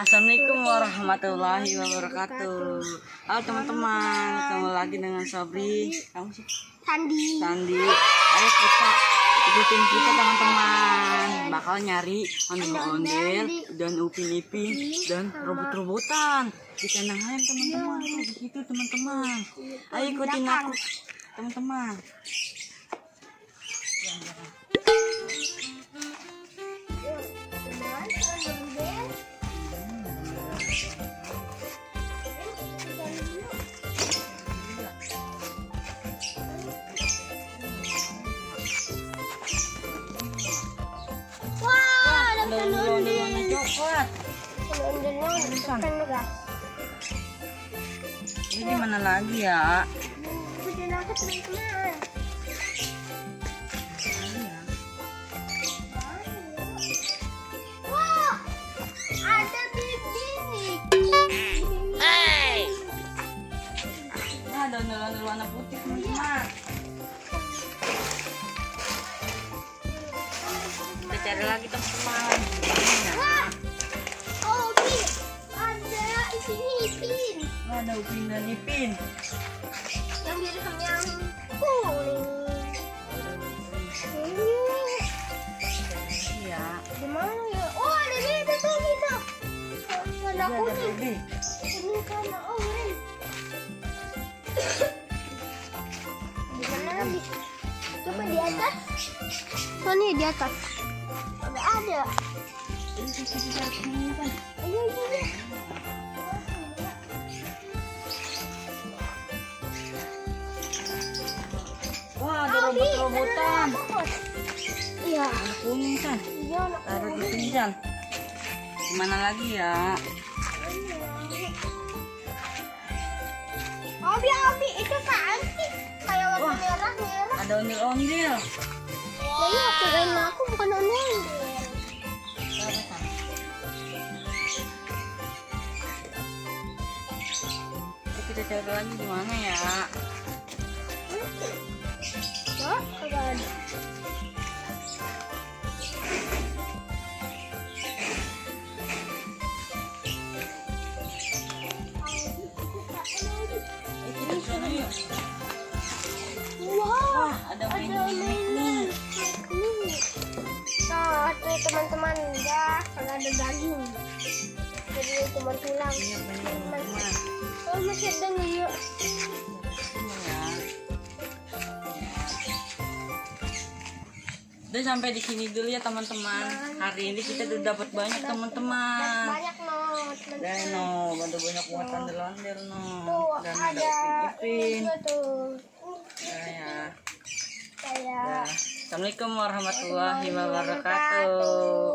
Assalamualaikum warahmatullahi wabarakatuh. Halo teman-teman, ketemu lagi dengan Sobri. Kamu sih? Sandi. Ayo kita ikutin kita teman-teman. Bakal nyari ondel-ondel dan upin-ipin dan robot-robotan di kandang ayam teman-teman. Begitu teman-teman. Ayo ikutin aku teman-teman. Ondel-ondel coklat. Ini di mana lagi ya? Wah, ada bibit. Nah, ada ondel-ondel warna putih teman-teman. Kita cari lagi teman-teman. Wah, Obi, ada isinya ipin. Ada upin dan ipin. Yang biru sama yang kuning. Iya. Di mana ya? Oh, ada bibit tuh gitu. Warna Ada kuning. baby. Ini warna orange. Di mana lagi? Coba di atas. Oh, nih di atas. Ada. Ayo. Wah, ada robot-robotan. Iya. Ada kuning kan? Iya, anak Ada di pinggir. Gimana lagi ya? Obi, itu apaan sih? Kayak warna merah. Ada ondel-ondel. Nah, iya, kirain aku bukan ondel. Kita cari lagi di mana ya? Wah, kagak ada. Kita ke sana yuk. Wah, Ada mainan nih. Nah, tuh teman-teman, ya, kalau ada daging. Jadi cuma tulang. Iya, bener teman-teman. Oh, masih ada nih, yuk. Udah sampai di sini dulu ya teman-teman. Hari ini kita udah dapat banyak teman-teman. Banyak no, Dan no, ada banyak buat ondel-ondel no. tuh Dan ada ada upin-ipin. juga tuh. Ya. Kayak Assalamualaikum warahmatullahi wabarakatuh.